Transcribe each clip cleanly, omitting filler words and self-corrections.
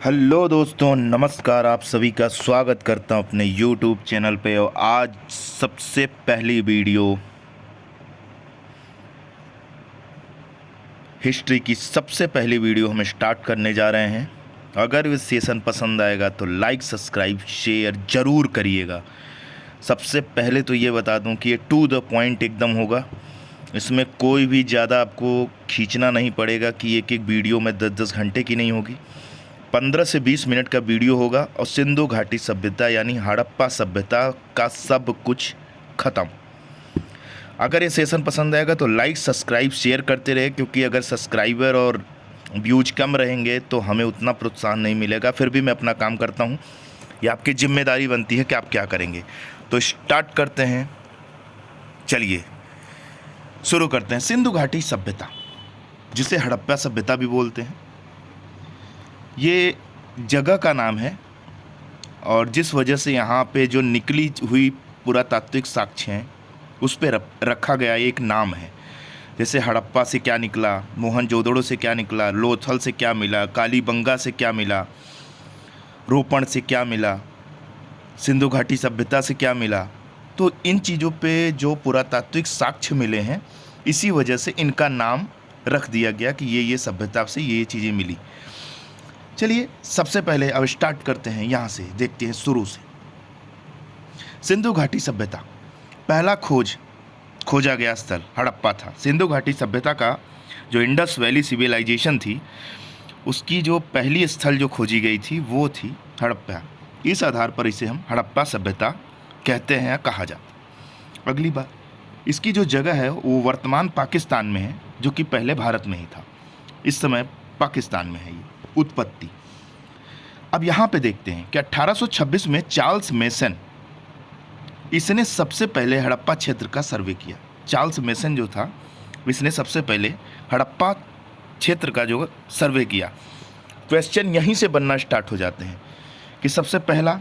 Hello दोस्तों, नमस्कार। आप सभी का स्वागत करता हूं अपने YouTube चैनल पे। और आज सबसे पहली वीडियो हिस्ट्री की सबसे पहली वीडियो हम स्टार्ट करने जा रहे हैं। अगर इस सेशन पसंद आएगा तो लाइक सब्सक्राइब शेयर ज़रूर करिएगा। सबसे पहले तो ये बता दूं कि ये टू द पॉइंट एकदम होगा। इसमें कोई भी ज़्यादा आपको खींचना नहीं पड़ेगा कि एक एक वीडियो में 10-10 घंटे की नहीं होगी। 15 से 20 मिनट का वीडियो होगा और सिंधु घाटी सभ्यता यानी हड़प्पा सभ्यता का सब कुछ ख़त्म। अगर ये सेशन पसंद आएगा तो लाइक सब्सक्राइब शेयर करते रहे, क्योंकि अगर सब्सक्राइबर और व्यूज कम रहेंगे तो हमें उतना प्रोत्साहन नहीं मिलेगा। फिर भी मैं अपना काम करता हूँ, ये आपकी जिम्मेदारी बनती है कि आप क्या करेंगे। तो स्टार्ट करते हैं, चलिए शुरू करते हैं। सिंधु घाटी सभ्यता, जिसे हड़प्पा सभ्यता भी बोलते हैं, ये जगह का नाम है। और जिस वजह से यहाँ पे जो निकली हुई पुरातात्विक साक्ष्य हैं उस पे रखा गया एक नाम है। जैसे हड़प्पा से क्या निकला, मोहनजोदड़ो से क्या निकला, लोथल से क्या मिला, कालीबंगा से क्या मिला, रोपण से क्या मिला, सिंधु घाटी सभ्यता से क्या मिला। तो इन चीज़ों पे जो पुरातात्विक साक्ष्य मिले हैं, इसी वजह से इनका नाम रख दिया गया कि ये सभ्यता से ये चीज़ें मिली। चलिए सबसे पहले अब स्टार्ट करते हैं, यहाँ से देखते हैं शुरू से। सिंधु घाटी सभ्यता, पहला खोजा गया स्थल हड़प्पा था। सिंधु घाटी सभ्यता का जो इंडस वैली सिविलाइजेशन थी, उसकी जो पहली स्थल जो खोजी गई थी वो थी हड़प्पा। इस आधार पर इसे हम हड़प्पा सभ्यता कहते हैं या कहा जाता। अगली बात, इसकी जो जगह है वो वर्तमान पाकिस्तान में है, जो कि पहले भारत में ही था। इस समय पाकिस्तान में है ये उत्पत्ति। अब यहाँ पे देखते हैं कि 1826 में चार्ल्स मेसन, इसने सबसे पहले हड़प्पा क्षेत्र का सर्वे किया। चार्ल्स मेसन जो था, इसने सबसे पहले हड़प्पा क्षेत्र का जो सर्वे किया। क्वेश्चन यहीं से बनना स्टार्ट हो जाते हैं कि सबसे पहला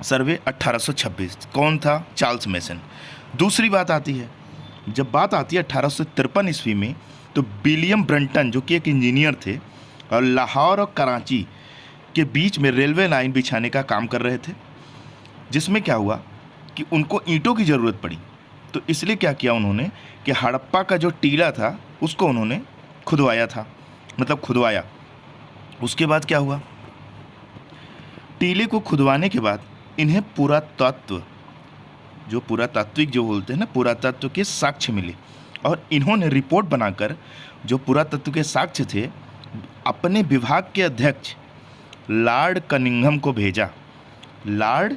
सर्वे 1826 कौन था? Charles mason. दूसरी बात आती है, जब बात आती है 1853 ईस्वी में, तो विलियम ब्रंटन जो कि एक इंजीनियर थे और लाहौर और कराची के बीच में रेलवे लाइन बिछाने का काम कर रहे थे, जिसमें क्या हुआ कि उनको ईंटों की ज़रूरत पड़ी। तो इसलिए क्या किया उन्होंने कि हड़प्पा का जो टीला था उसको उन्होंने खुदवाया। उसके बाद क्या हुआ, टीले को खुदवाने के बाद इन्हें पुरातात्विक जो बोलते हैं ना, पुरातत्व के साक्ष्य मिले। और इन्होंने रिपोर्ट बनाकर जो पुरातत्व के साक्ष्य थे अपने विभाग के अध्यक्ष लॉर्ड कनिंघम को भेजा। लॉर्ड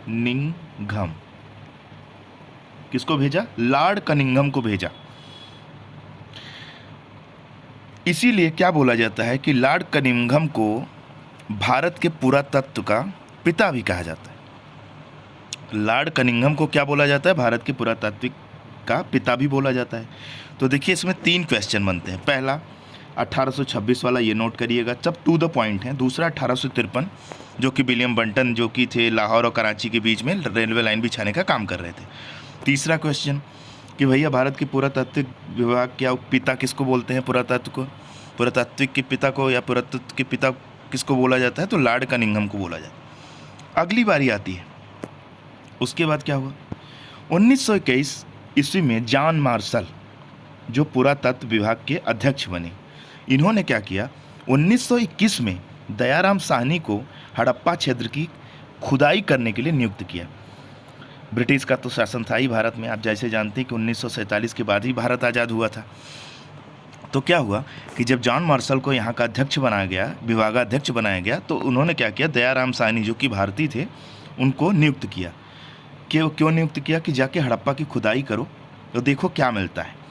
कनिंघम, किसको भेजा? लॉर्ड कनिंघम को भेजा। इसीलिए क्या बोला जाता है कि लॉर्ड कनिंघम को भारत के पुरातत्व का पिता भी कहा जाता है। लॉर्ड कनिंघम को क्या बोला जाता है? भारत के पुरातात्विक का पिता भी बोला जाता है। तो देखिए इसमें 3 क्वेश्चन बनते हैं। पहला 1826 वाला ये नोट करिएगा, सब टू द पॉइंट है। दूसरा 1853 जो कि विलियम ब्रंटन जो कि थे लाहौर और कराची के बीच में रेलवे लाइन बिछाने का काम कर रहे थे। तीसरा क्वेश्चन कि भैया भारत के पुरातात्विक विभाग क्या पिता किसको बोलते हैं? पुरातात्विक के पिता को या पुरातत्व के पिता किसको बोला जाता है? तो लॉर्ड कनिंघम को बोला जाता है। अगली बारी आती है, उसके बाद क्या हुआ? 1921 ईस्वी में जॉन मार्शल जो पुरातत्व विभाग के अध्यक्ष बने। इन्होंने क्या किया, 1921 में दयाराम साहनी को हड़प्पा क्षेत्र की खुदाई करने के लिए नियुक्त किया। ब्रिटिश का तो शासन था ही भारत में, आप जैसे जानते हैं कि 1947 के बाद ही भारत आज़ाद हुआ था। तो क्या हुआ कि जब जॉन मार्शल को यहाँ का अध्यक्ष बनाया गया, विभागाध्यक्ष बनाया गया, तो उन्होंने क्या किया, दयाराम साहनी जो कि भारतीय थे उनको नियुक्त किया। क्यों नियुक्त किया? कि जाके हड़प्पा की खुदाई करो तो देखो क्या मिलता है।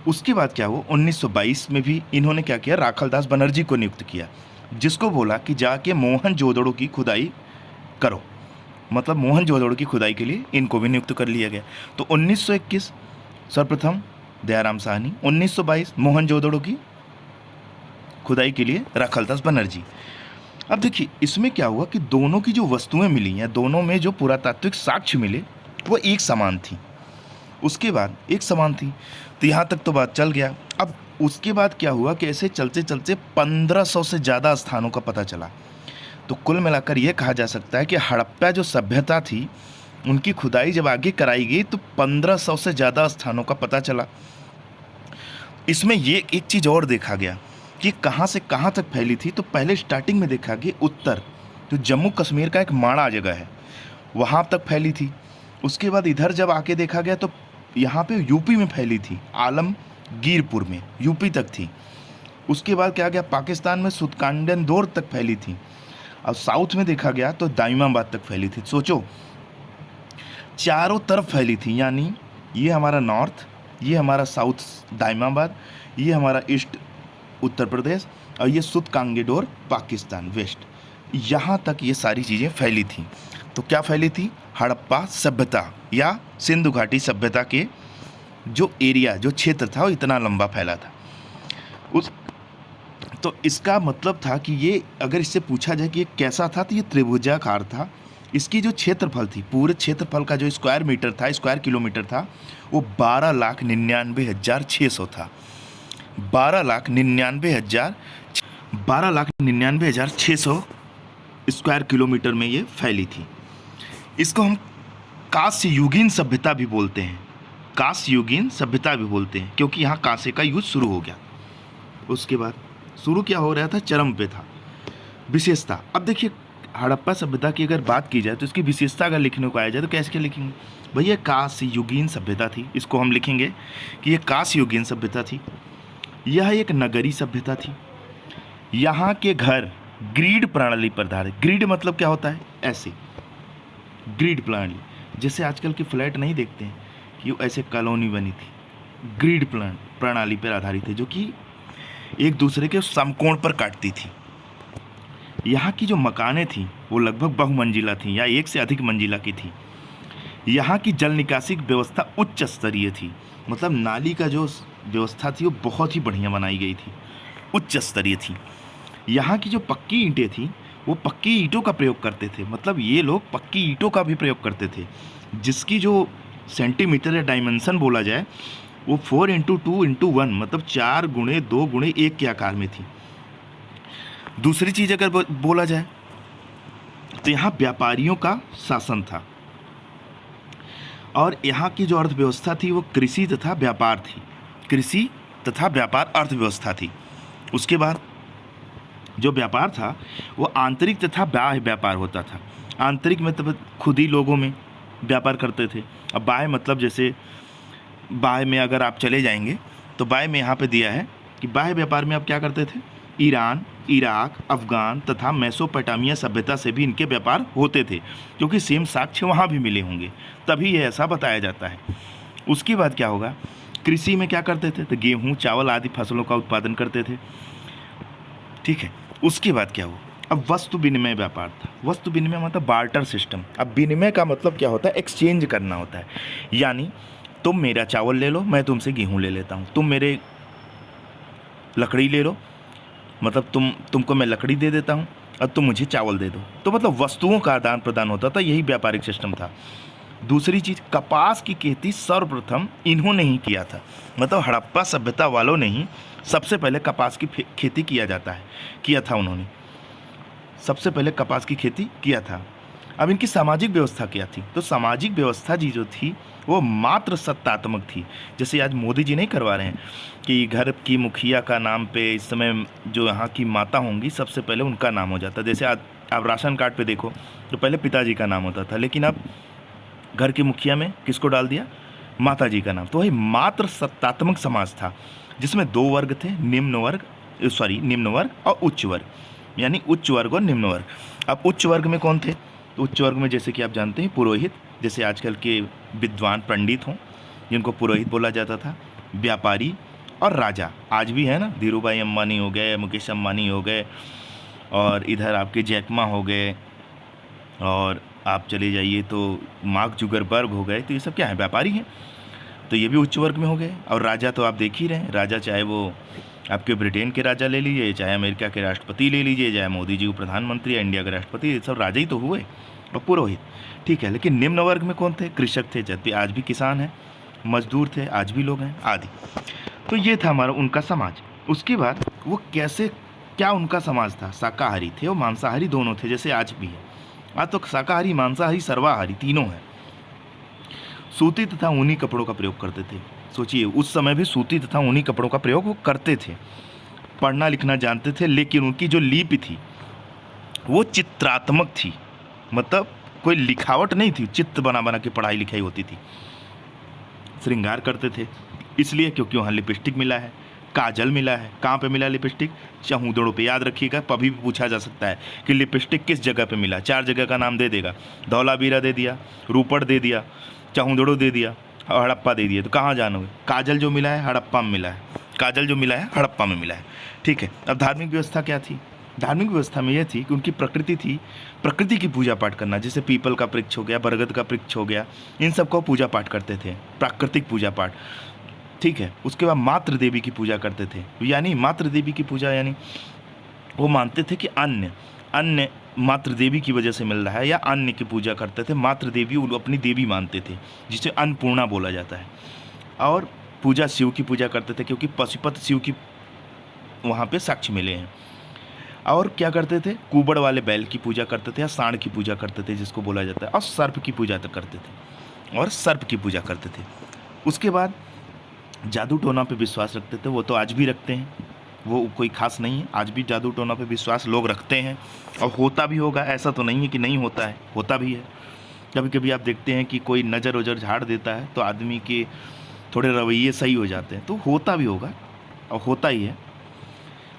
उसके बाद क्या हुआ, 1922 में भी इन्होंने क्या किया, राखलदास बनर्जी को नियुक्त किया, जिसको बोला कि जाके मोहनजोदड़ो की खुदाई करो। मतलब मोहनजोदड़ो की खुदाई के लिए इनको भी नियुक्त कर लिया गया। तो 1921 सर्वप्रथम दयाराम साहनी, 1922 मोहनजोदड़ो की खुदाई के लिए राखलदास बनर्जी। अब देखिए इसमें क्या हुआ कि दोनों की जो वस्तुएं मिली हैं, दोनों में जो पुरातात्विक साक्ष्य मिले वो एक समान थी। उसके बाद एक समान थी, तो यहाँ तक तो बात चल गया। अब उसके बाद क्या हुआ कि ऐसे चलते चलते 1500 से ज़्यादा स्थानों का पता चला। तो कुल मिलाकर ये कहा जा सकता है कि हड़प्पा जो सभ्यता थी उनकी खुदाई जब आगे कराई गई तो 1500 से ज़्यादा स्थानों का पता चला। इसमें ये एक चीज़ और देखा गया कि कहाँ से कहाँ तक फैली थी। तो पहले स्टार्टिंग में देखा कि उत्तर जो जम्मू कश्मीर का एक माड़ा जगह है वहाँ तक फैली थी। उसके बाद इधर जब आके देखा गया तो यहाँ पे यूपी में फैली थी, आलमगीरपुर में यूपी तक थी। उसके बाद क्या गया, पाकिस्तान में सुतकांडन तक फैली थी। और साउथ में देखा गया तो दाइमाबाद तक फैली थी। सोचो चारों तरफ फैली थी, यानी ये हमारा नॉर्थ, ये हमारा साउथ दाइमाबाद, ये हमारा ईस्ट उत्तर प्रदेश और ये सुतकांगेडोर पाकिस्तान वेस्ट, यहाँ तक ये सारी चीज़ें फैली थी। तो क्या फैली थी, हड़प्पा सभ्यता या सिंधु घाटी सभ्यता के जो एरिया जो क्षेत्र था वो इतना लंबा फैला था। तो इसका मतलब था कि ये अगर इससे पूछा जाए कि ये कैसा था तो ये त्रिभुजाकार था। इसकी जो क्षेत्रफल थी, पूरे क्षेत्रफल का जो स्क्वायर मीटर था, स्क्वायर किलोमीटर था, वो 12,99,600 था। 12,99,600 स्क्वायर किलोमीटर में ये फैली थी। इसको हम कांस्य युगीन सभ्यता भी बोलते हैं, कांस्य युगीन सभ्यता भी बोलते हैं, क्योंकि यहाँ कांस्य का यूज शुरू हो गया। उसके बाद शुरू क्या हो रहा था, चरम पे था। विशेषता, अब देखिए हड़प्पा सभ्यता की अगर बात की जाए तो इसकी विशेषता अगर लिखने को आया जाए तो कैसे क्या लिखेंगे, भैया कांस्य युगीन सभ्यता थी। इसको हम लिखेंगे कि ये कांस्य युगीन सभ्यता थी। यह एक नगरीय सभ्यता थी। यहाँ के घर ग्रिड प्रणाली पर आधारित, ग्रिड मतलब क्या होता है, ऐसे ग्रिड प्रणाली, जैसे आजकल के फ्लैट नहीं देखते हैं कि ऐसे कॉलोनी बनी थी, ग्रिड प्रणाली पर आधारित है, जो कि एक दूसरे के समकोण पर काटती थी। यहाँ की जो मकानें थी वो लगभग बहुमंजिला थी या एक से अधिक मंजिला की थी। यहाँ की जल निकासी व्यवस्था उच्च स्तरीय थी, मतलब नाली का जो व्यवस्था थी वो बहुत ही बढ़िया बनाई गई थी, उच्च स्तरीय थी। यहाँ की जो पक्की ईंटें थी वो पक्की ईंटों का प्रयोग करते थे, मतलब ये लोग पक्की ईंटों का भी प्रयोग करते थे, जिसकी जो सेंटीमीटर या डायमेंशन बोला जाए वो 4x2x1 मतलब 4x2x1 के आकार में थी। दूसरी चीज़ अगर बोला जाए तो यहाँ व्यापारियों का शासन था और यहाँ की जो अर्थव्यवस्था थी वो कृषि तथा व्यापार थी, कृषि तथा व्यापार अर्थव्यवस्था थी। उसके बाद जो व्यापार था वो आंतरिक तथा बाह्य व्यापार होता था। आंतरिक में तो खुद ही लोगों में व्यापार करते थे। अब बाह्य मतलब जैसे बाह्य में अगर आप चले जाएंगे तो बाह्य में यहाँ पे दिया है कि बाह्य व्यापार में आप क्या करते थे, ईरान, इराक, अफ़गान तथा मेसोपोटामिया सभ्यता से भी इनके व्यापार होते थे, क्योंकि सेम साक्ष्य वहाँ भी मिले होंगे, तभी ये ऐसा बताया जाता है। उसके बाद क्या होगा, कृषि में क्या करते थे, तो गेहूँ, चावल आदि फसलों का उत्पादन करते थे। ठीक है, उसके बाद क्या हुआ, अब वस्तु विनिमय व्यापार था। वस्तु विनिमय मतलब बार्टर सिस्टम। अब विनिमय का मतलब क्या होता है, एक्सचेंज करना होता है, यानी तुम मेरा चावल ले लो, मैं तुमसे गेहूँ ले लेता हूँ, तुम मेरे लकड़ी ले लो, मतलब तुमको मैं लकड़ी दे देता हूँ और तुम मुझे चावल दे दो। तो मतलब वस्तुओं का आदान प्रदान होता था, यही व्यापारिक सिस्टम था। दूसरी चीज़, कपास की खेती सर्वप्रथम इन्होंने ही किया था, मतलब हड़प्पा सभ्यता वालों ने ही सबसे पहले कपास की खेती किया था उन्होंने सबसे पहले कपास की खेती किया था। अब इनकी सामाजिक व्यवस्था क्या थी, तो सामाजिक व्यवस्था जी जो थी वो मात्र सत्तात्मक थी। जैसे आज मोदी जी नहीं करवा रहे हैं कि घर की मुखिया का नाम पे इस समय जो यहाँ की माता होंगी सबसे पहले उनका नाम हो जाता है। जैसे आज आप राशन कार्ड पे देखो तो पहले पिताजी का नाम होता था, लेकिन अब घर की मुखिया में किसको डाल दिया, माता जी का नाम। तो वही मात्र सत्तात्मक समाज था जिसमें दो वर्ग थे, निम्न वर्ग और उच्च वर्ग, यानी उच्च वर्ग और निम्न वर्ग। अब उच्च वर्ग में कौन थे, तो उच्च वर्ग में जैसे कि आप जानते हैं पुरोहित, जैसे आजकल के विद्वान पंडित हों जिनको पुरोहित बोला जाता था, व्यापारी और राजा, आज भी है ना, धीरूभाई अंबानी हो गए, मुकेश अंबानी हो गए, और इधर आपके जैकमा हो गए, और आप चले जाइए तो मार्क जुगरबर्ग हो गए, तो ये सब क्या है, व्यापारी हैं। तो ये भी उच्च वर्ग में हो गए। और राजा तो आप देख ही रहे हैं, राजा चाहे वो आपके ब्रिटेन के राजा ले लीजिए, चाहे अमेरिका के राष्ट्रपति ले लीजिए, चाहे मोदी जी को प्रधानमंत्री या इंडिया के राष्ट्रपति, ये सब राजा ही तो हुए और पुरोहित। ठीक है, लेकिन निम्न वर्ग में कौन थे, कृषक थे, जब भी आज भी किसान हैं, मजदूर थे, आज भी लोग हैं आदि। तो ये था हमारा उनका समाज। उसके बाद वो कैसे, क्या उनका समाज था, शाकाहारी थे और मांसाहारी दोनों थे, जैसे आज भी है। आज तो शाकाहारी, मांसाहारी, सर्वाहारी तीनों हैं। सूती तथा ऊनी कपड़ों का प्रयोग करते थे। सोचिए उस समय भी सूती तथा ऊनी कपड़ों का प्रयोग वो करते थे। पढ़ना लिखना जानते थे, लेकिन उनकी जो लिपि थी वो चित्रात्मक थी, मतलब कोई लिखावट नहीं थी, चित्र बना बना के पढ़ाई लिखाई होती थी। श्रृंगार करते थे इसलिए क्योंकि वहाँ लिपस्टिक मिला है, काजल मिला है। कहाँ पे मिला लिपस्टिक? चहूदड़ों पे। याद रखिएगा, कभी भी पूछा जा सकता है कि लिपस्टिक किस जगह पे मिला। 4 जगह का नाम दे देगा। धौलावीरा दे दिया, रूपड़ दे दिया, चहूदड़ो दे दिया और हड़प्पा दे दिया। तो कहाँ जानोगे? काजल जो मिला है हड़प्पा में मिला है, काजल जो मिला है हड़प्पा में मिला है। ठीक है। अब धार्मिक व्यवस्था क्या थी? धार्मिक व्यवस्था में यह थी कि उनकी प्रकृति थी, प्रकृति की पूजा पाठ करना, जैसे पीपल का वृक्ष हो गया, बरगद का वृक्ष हो गया, इन सब को पूजा पाठ करते थे, प्राकृतिक पूजा पाठ। ठीक है। उसके बाद मातृ देवी की पूजा करते थे, यानी मातृ देवी की पूजा यानी वो मानते थे कि अन्न मातृ देवी की वजह से मिल रहा है, या अन्न की पूजा करते थे। मातृ देवी वो अपनी देवी मानते थे, जिसे अन्नपूर्णा बोला जाता है। और पूजा शिव की पूजा करते थे, क्योंकि पशुपति शिव की वहाँ पे साक्ष्य मिले हैं। और क्या करते थे? कुबड़ वाले बैल की पूजा करते थे, या सांड की पूजा करते थे जिसको बोला जाता है, और सर्प की पूजा करते थे, और सर्प की पूजा करते थे। उसके बाद जादू टोना पे विश्वास रखते थे, वो तो आज भी रखते हैं, वो कोई खास नहीं है। आज भी जादू टोना पे विश्वास लोग रखते हैं, और होता भी होगा, ऐसा तो नहीं है कि नहीं होता है, होता भी है। कभी कभी आप देखते हैं कि कोई नज़र वजर झाड़ देता है तो आदमी के थोड़े रवैये सही हो जाते हैं, तो होता भी होगा और होता ही है।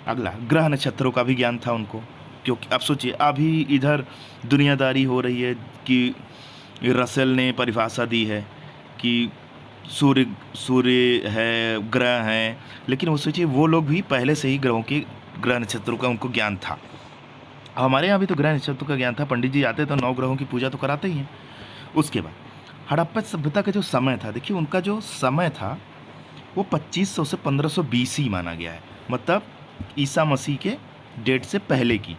अगला, ग्रह नक्षत्रों का भी ज्ञान था उनको, क्योंकि अब सोचिए अभी इधर दुनियादारी हो रही है कि रसेल ने परिभाषा दी है कि सूर्य है, ग्रह हैं, लेकिन वो सोचिए वो लोग भी पहले से ही ग्रहों के, ग्रह नक्षत्रों का उनको ज्ञान था। हमारे यहाँ भी तो ग्रह नक्षत्रों का ज्ञान था, पंडित जी आते तो 9 ग्रहों की पूजा तो कराते ही हैं। उसके बाद हड़प्पा सभ्यता का जो समय था, देखिए उनका जो समय था वो 2500 से 1500 BC माना गया है, मतलब ईसा मसीह के डेट से पहले की।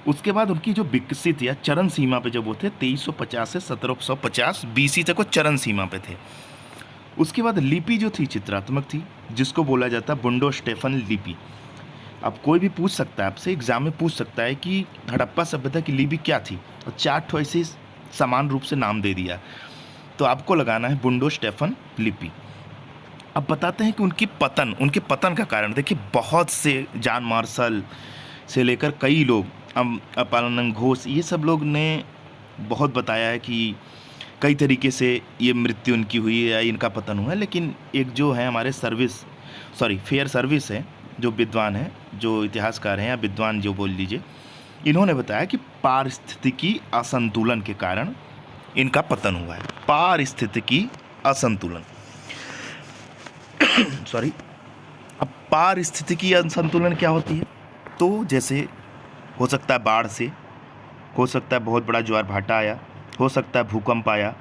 उसके बाद उनकी जो विकसित या चरम सीमा पे जब वो थे 2350 से 1750 BC तक वो चरम सीमा पे थे। उसके बाद लिपि जो थी चित्रात्मक थी, जिसको बोला जाता है बुंडो स्टेफन लिपि। अब कोई भी पूछ सकता है आपसे, एग्जाम में पूछ सकता है कि हड़प्पा सभ्यता की लिपि क्या थी, और 4 ठो ऐसे समान रूप से नाम दे दिया, तो आपको लगाना है बुंडो स्टेफन लिपि। अब बताते हैं कि उनके पतन का कारण। देखिए बहुत से जॉन मार्शल से लेकर कई लोग, अपालन घोष, ये सब लोग ने बहुत बताया है कि कई तरीके से ये मृत्यु उनकी हुई है या इनका पतन हुआ है। लेकिन एक जो है हमारे फेयर सर्विस है, जो विद्वान है, जो इतिहासकार हैं या विद्वान जो बोल लीजिए, इन्होंने बताया कि पारिस्थितिकी असंतुलन के कारण इनका पतन हुआ है। पारिस्थितिकी असंतुलन अब पारिस्थितिकी असंतुलन क्या होती है? तो जैसे हो सकता है बाढ़ से, हो सकता है बहुत बड़ा ज्वार भाटा आया, हो सकता है भूकंप आया,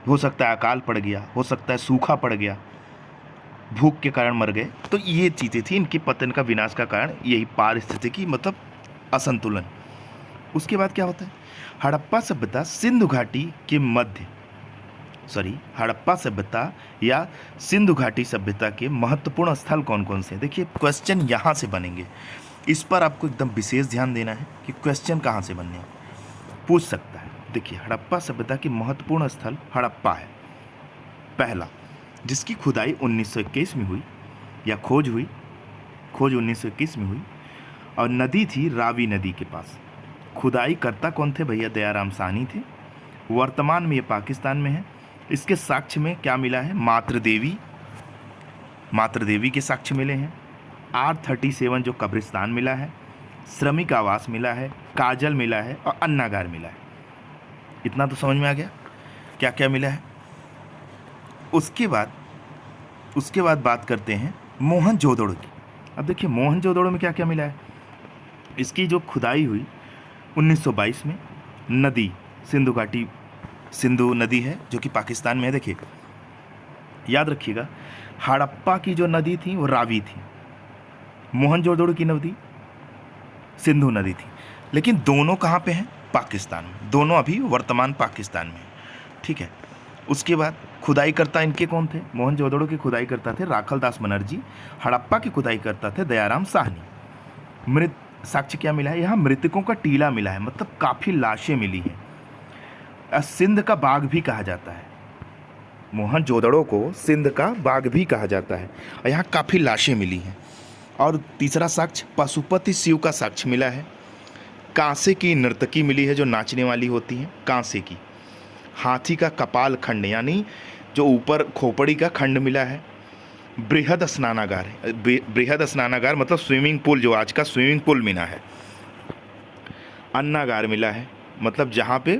हो सकता है अकाल पड़ गया, हो सकता है सूखा पड़ गया, भूख के कारण मर गए। तो ये चीज़ें थी इनकी पतन का, विनाश का कारण, यही पारिस्थितिकी मतलब असंतुलन। उसके बाद क्या होता है? हड़प्पा सभ्यता सिंधु घाटी के हड़प्पा सभ्यता या सिंधु घाटी सभ्यता के महत्वपूर्ण स्थल कौन कौन से हैं? देखिए क्वेश्चन यहाँ से बनेंगे, इस पर आपको एकदम विशेष ध्यान देना है कि क्वेश्चन कहाँ से बनने हैं, पूछ सकता है। देखिए हड़प्पा सभ्यता के महत्वपूर्ण स्थल हड़प्पा है पहला, जिसकी खुदाई 1921 में हुई, या खोज 1921 में हुई, और नदी थी रावी नदी के पास। खुदाई करता कौन थे भैया? दयाराम साहनी थे। वर्तमान में ये पाकिस्तान में है। इसके साक्ष्य में क्या मिला है? मातृ देवी के साक्ष्य मिले हैं। R37 जो कब्रिस्तान मिला है, श्रमिक आवास मिला है, काजल मिला है, और अन्नागार मिला है। इतना तो समझ में आ गया क्या क्या मिला है। उसके बाद बात करते हैं मोहनजोदड़ो की। अब देखिए मोहनजोदड़ो में क्या क्या मिला है। इसकी जो खुदाई हुई 1922 में, नदी सिंधु नदी है जो कि पाकिस्तान में है। देखिए याद रखिएगा, हड़प्पा की जो नदी थी वो रावी थी, मोहनजोदड़ो की नदी सिंधु नदी थी, लेकिन दोनों कहाँ पे हैं? पाकिस्तान में। दोनों अभी वर्तमान पाकिस्तान में, ठीक है। उसके बाद खुदाई करता इनके कौन थे? मोहनजोदड़ो की खुदाई करता थे राखलदास बनर्जी। हड़प्पा की खुदाई करता थे दयाराम साहनी। मृत साक्ष्य क्या मिला है? यहाँ मृतकों का टीला मिला है, मतलब काफ़ी लाशें मिली हैं। सिंध का बाघ भी कहा जाता है, मोहनजोदड़ो को सिंध का बाघ भी कहा जाता है, और यहाँ काफ़ी लाशें मिली हैं। और तीसरा साक्ष्य पशुपति शिव का साक्ष्य मिला है। कांसे की नर्तकी मिली है जो नाचने वाली होती हैं, कांसे की। हाथी का कपाल खंड यानी जो ऊपर खोपड़ी का खंड मिला है। बृहद स्नानागार है, बृहद स्नानागार मतलब स्विमिंग पूल, जो आज का स्विमिंग पूल मिला है। अन्नागार मिला है, मतलब जहाँ पे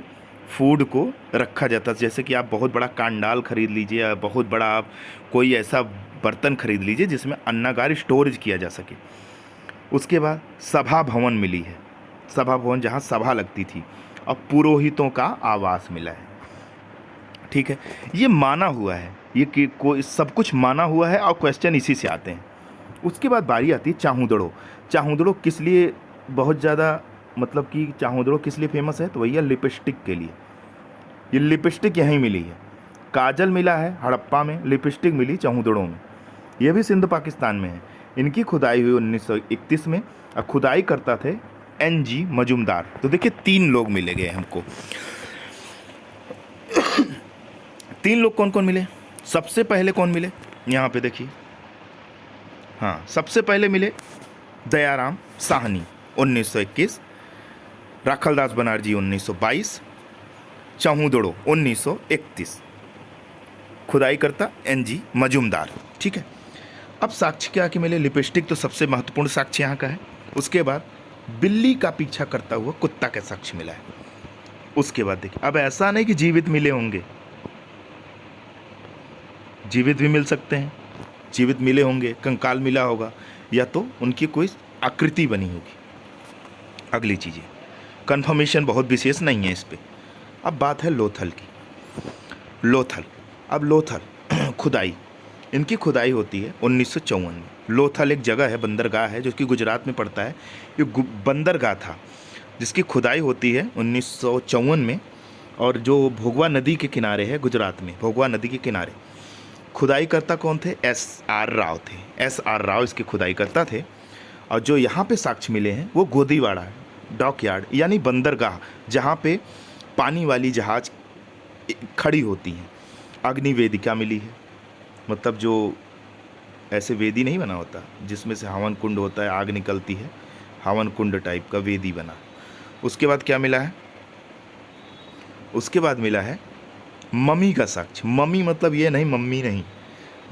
फूड को रखा जाता है। जैसे कि आप बहुत बड़ा कांडाल खरीद लीजिए या बहुत बड़ा आप कोई ऐसा बर्तन खरीद लीजिए जिसमें अन्नागार स्टोरेज किया जा सके। उसके बाद सभा भवन मिली है, सभा भवन जहाँ सभा लगती थी। और पुरोहितों का आवास मिला है। ठीक है, ये माना हुआ है, ये कि कोई सब कुछ माना हुआ है और क्वेश्चन इसी से आते हैं। उसके बाद बारी आती है चाहूदड़ो। चाहूदड़ो किस लिए बहुत ज़्यादा, मतलब कि चाहूदड़ो किस लिए फेमस है? तो भैया लिपस्टिक के लिए। ये लिपस्टिक यहीं मिली है। काजल मिला है हड़प्पा में, लिपस्टिक मिली चाहूदड़ो में। ये भी सिंध पाकिस्तान में है। इनकी खुदाई हुई 1931 में, और खुदाई करता थे NG मजुमदार। तो देखिए 3 लोग मिले गए हमको। 3 लोग कौन कौन मिले? सबसे पहले कौन मिले? यहाँ पे देखिए, हाँ, सबसे पहले मिले दयाराम साहनी 1921, राखलदास बनर्जी 1922, चाहूदड़ो 1931, खुदाई करता NG मजुमदार। ठीक है, अब साक्ष्य क्या के मिले? लिपस्टिक तो सबसे महत्वपूर्ण साक्ष्य यहाँ का है। उसके बाद बिल्ली का पीछा करता हुआ कुत्ता का साक्ष्य मिला है। उसके बाद देखिए, अब ऐसा नहीं कि जीवित मिले होंगे, जीवित भी मिल सकते हैं, जीवित मिले होंगे, कंकाल मिला होगा, या तो उनकी कोई आकृति बनी होगी। अगली चीज़ें कंफर्मेशन बहुत विशेष नहीं है इस पे। अब बात है लोथल की। लोथल, अब लोथल खुदाई, इनकी खुदाई होती है 1954 में। लोथल एक जगह है, बंदरगाह है, जो कि गुजरात में पड़ता है। ये बंदरगाह था जिसकी खुदाई होती है 1954 में, और जो भोगवा नदी के किनारे है गुजरात में, भोगवा नदी के किनारे। खुदाई करता कौन थे? SR राव थे। SR राव इसकी खुदाई करता थे। और जो यहाँ पे साक्ष्य मिले हैं वो गोदीवाड़ा है, डॉकयार्ड यानी बंदरगाह, जहाँ पे पानी वाली जहाज खड़ी होती हैं। अग्निवेदिका मिली है, मतलब जो ऐसे वेदी नहीं बना होता जिसमें से हवन कुंड होता है, आग निकलती है, हवन कुंड टाइप का वेदी बना। उसके बाद क्या मिला है? उसके बाद मिला है मम्मी का साक्ष्य। मम्मी मतलब ये नहीं, मम्मी नहीं,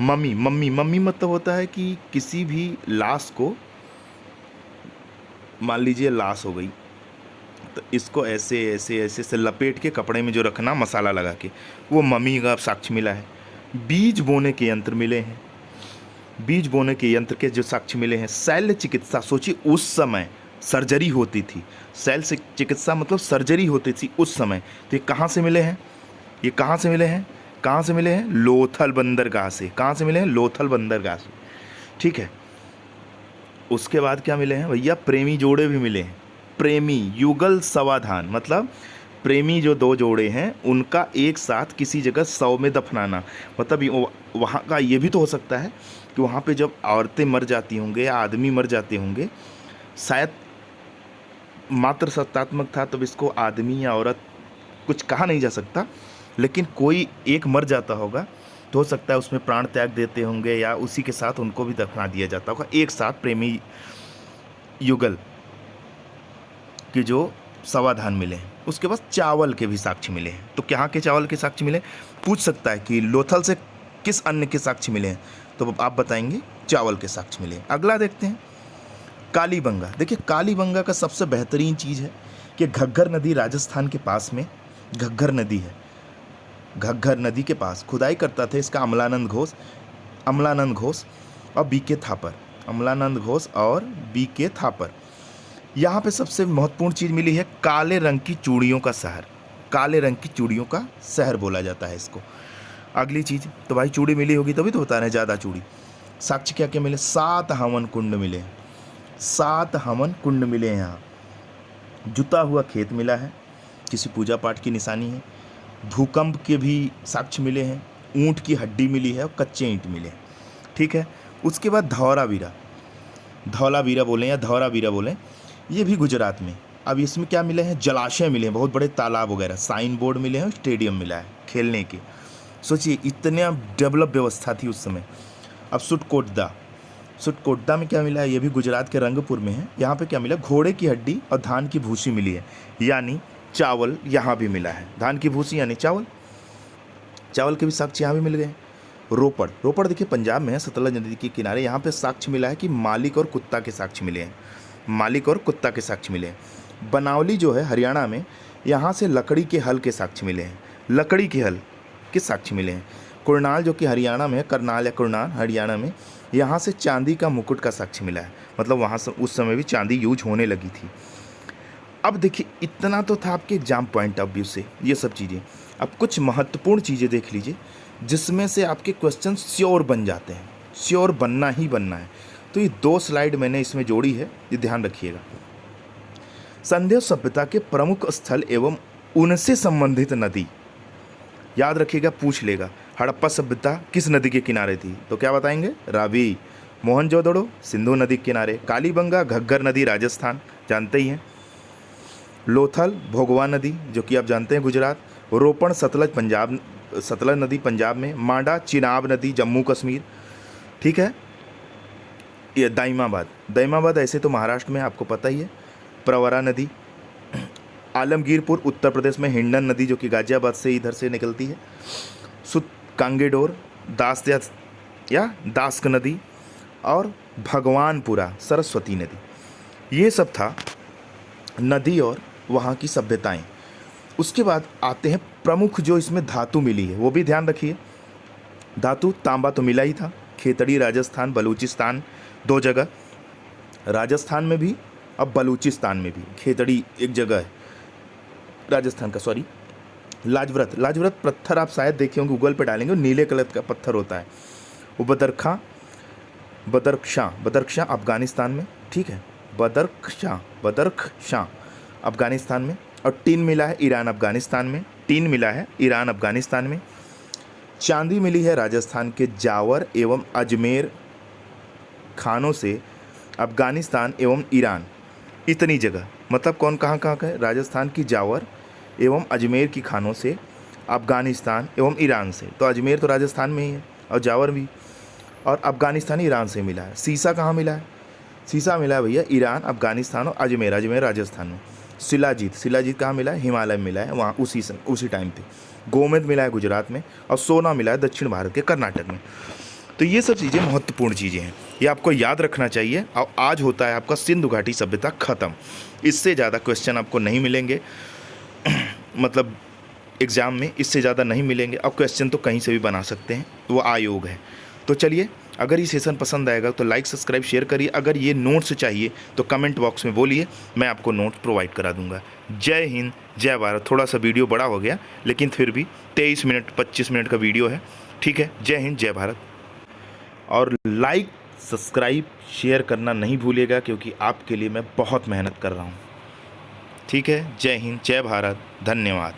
मम्मी। मम्मी मम्मी मतलब होता है कि किसी भी लाश को, मान लीजिए लाश हो गई, तो इसको ऐसे ऐसे ऐसे से लपेट के कपड़े में जो रखना मसाला लगा के, वो मम्मी का साक्ष्य मिला है। बीज बोने के यंत्र मिले हैं, बीज बोने के यंत्र के जो साक्ष्य मिले हैं। शल्य चिकित्सा, सोचिए उस समय सर्जरी होती थी, शल्य चिकित्सा मतलब सर्जरी होती थी उस समय। तो ये कहाँ से मिले हैं? ये कहाँ से मिले हैं? कहाँ से मिले हैं? लोथल बंदरगाह से। कहाँ से मिले हैं? लोथल बंदरगाह से। ठीक है, उसके बाद क्या मिले हैं भैया? प्रेमी जोड़े भी मिले हैं। प्रेमी युगल समाधान, मतलब प्रेमी जो 2 जोड़े हैं उनका एक साथ किसी जगह शव में दफनाना। मतलब वहाँ का ये भी तो हो सकता है कि वहाँ पे जब औरतें मर जाती होंगे या आदमी मर जाते होंगे, शायद मात्र सत्तात्मक था, तब इसको आदमी या औरत कुछ कहा नहीं जा सकता, लेकिन कोई एक मर जाता होगा तो हो सकता है उसमें प्राण त्याग देते होंगे या उसी के साथ उनको भी दफना दिया जाता होगा। एक साथ प्रेमी युगल के जो समाधान मिले हैं। उसके बाद चावल के भी साक्ष्य मिले हैं। तो क्या के चावल के साक्ष्य मिले? पूछ सकता है कि लोथल से किस अन्न के साक्ष्य मिले हैं, तो आप बताएंगे चावल के साक्ष्य मिले हैं। अगला देखते हैं कालीबंगा। देखिए कालीबंगा का सबसे बेहतरीन चीज़ है कि घग्गर नदी राजस्थान के पास में घग्गर नदी है, घग्गर नदी के पास खुदाई करता थे इसका अमलानंद घोष और BK थापर। अमलानंद घोष और BK थापर। यहाँ पे सबसे महत्वपूर्ण चीज़ मिली है काले रंग की चूड़ियों का शहर। काले रंग की चूड़ियों का शहर बोला जाता है इसको। अगली चीज़, तो भाई चूड़ी मिली होगी तभी तो बता रहे हैं ज़्यादा चूड़ी। साक्ष्य क्या क्या मिले? 7 हवन कुंड मिले, 7 हवन कुंड मिले हैं। यहाँ जुता हुआ खेत मिला है, किसी पूजा पाठ की निशानी है। भूकंप के भी साक्ष्य मिले हैं, ऊँट की हड्डी मिली है और कच्चे ईंट मिले, ठीक है। उसके बाद धौलावीरा बोलें या धौरावीरा बोलें, ये भी गुजरात में। अब इसमें क्या मिले हैं, जलाशय मिले हैं, बहुत बड़े तालाब वगैरह, साइन बोर्ड मिले हैं, स्टेडियम मिला है खेलने के। सोचिए इतने डेवलप व्यवस्था थी उस समय। अब सुटकोटदा में क्या मिला है, ये भी गुजरात के रंगपुर में है। यहाँ पे क्या मिला, घोड़े की हड्डी और धान की भूसी मिली है, यानी चावल यहाँ भी मिला है। धान की भूसी यानी चावल के भी साक्ष्य यहाँ भी मिल गए। रोपड़ देखिए पंजाब में है, सतलज नदी के किनारे। यहाँ पे साक्ष्य मिला है कि मालिक और कुत्ता के साक्ष्य मिले हैं। बनावली जो है हरियाणा में, यहाँ से लकड़ी के हल के साक्ष्य मिले हैं। कुरनाल जो कि हरियाणा में है, करनाल या कुरनाल हरियाणा में, यहाँ से चांदी का मुकुट का साक्ष्य मिला है। मतलब वहाँ से उस समय भी चांदी यूज होने लगी थी। अब देखिए इतना तो था आपके एग्जाम पॉइंट ऑफ व्यू से ये सब चीज़ें। अब कुछ महत्वपूर्ण चीज़ें देख लीजिए जिसमें से आपके क्वेश्चन श्योर बन जाते हैं, श्योर बनना ही बनना है। तो ये 2 स्लाइड मैंने इसमें जोड़ी है, ये ध्यान रखिएगा। संध्या सभ्यता के प्रमुख स्थल एवं उनसे संबंधित नदी, याद रखिएगा, पूछ लेगा। हड़प्पा सभ्यता किस नदी के किनारे थी, तो क्या बताएंगे, रावी। मोहनजोदड़ो सिंधु नदी के किनारे। कालीबंगा घग्गर नदी राजस्थान, जानते ही हैं। लोथल भोगवा नदी जो कि आप जानते हैं गुजरात। रोपण सतलज नदी पंजाब में। मांडा चिनाब नदी जम्मू कश्मीर, ठीक है। ये दाइमाबाद ऐसे तो महाराष्ट्र में आपको पता ही है। प्रवरा नदी। आलमगीरपुर उत्तर प्रदेश में। हिंडन नदी जो कि गाजियाबाद से इधर से निकलती है। कांगेडोर, दास्क नदी और भगवानपुरा सरस्वती नदी। ये सब था नदी और वहाँ की सभ्यताएं। उसके बाद आते हैं प्रमुख जो इसमें धातु मिली है, वो भी ध्यान रखिए। धातु तांबा तो मिला ही था। खेतड़ी राजस्थान, बलूचिस्तान 2 जगह, राजस्थान में भी अब बलूचिस्तान में भी। खेतड़ी एक जगह है राजस्थान का, सॉरी। लाजवरत पत्थर आप शायद देखे होंगे, गूगल पे डालेंगे, नीले कलर का पत्थर होता है वो। बदरख्शां अफगानिस्तान में, ठीक है। बदरख्शां अफगानिस्तान में। और टीन मिला है ईरान अफगानिस्तान में। चांदी मिली है राजस्थान के जावर एवं अजमेर खानों से, अफगानिस्तान एवं ईरान, इतनी जगह। मतलब कौन कहाँ का है, राजस्थान की जावर एवं अजमेर की खानों से, अफगानिस्तान एवं ईरान से। तो अजमेर तो राजस्थान में ही है और जावर भी, और अफगानिस्तान ईरान से मिला है। सीसा कहाँ मिला है, सीसा मिला है भैया ईरान, अफगानिस्तान और अजमेर राजस्थान में। शिलाजीत कहाँ मिला है, हिमालय में मिला है, वहाँ उसी टाइम पे। गोमेद मिला है गुजरात में, और सोना मिला है दक्षिण भारत के कर्नाटक में। तो ये सब चीज़ें महत्वपूर्ण चीज़ें हैं, ये आपको याद रखना चाहिए। और आज होता है आपका सिंधु घाटी सभ्यता ख़त्म। इससे ज़्यादा क्वेश्चन आपको नहीं मिलेंगे, मतलब एग्ज़ाम में इससे ज़्यादा नहीं मिलेंगे। और क्वेश्चन तो कहीं से भी बना सकते हैं, वो आयोग है। तो चलिए, अगर ये सेशन पसंद आएगा तो लाइक सब्सक्राइब शेयर करिए। अगर ये नोट्स चाहिए तो कमेंट बॉक्स में बोलिए, मैं आपको नोट्स प्रोवाइड करा दूंगा। जय हिंद, जय भारत। थोड़ा सा वीडियो बड़ा हो गया, लेकिन फिर भी 23 मिनट 25 मिनट का वीडियो है, ठीक है। जय हिंद, जय भारत। और लाइक सब्सक्राइब शेयर करना नहीं भूलिएगा, क्योंकि आपके लिए मैं बहुत मेहनत कर रहा हूँ, ठीक है। जय हिंद, जय भारत, धन्यवाद।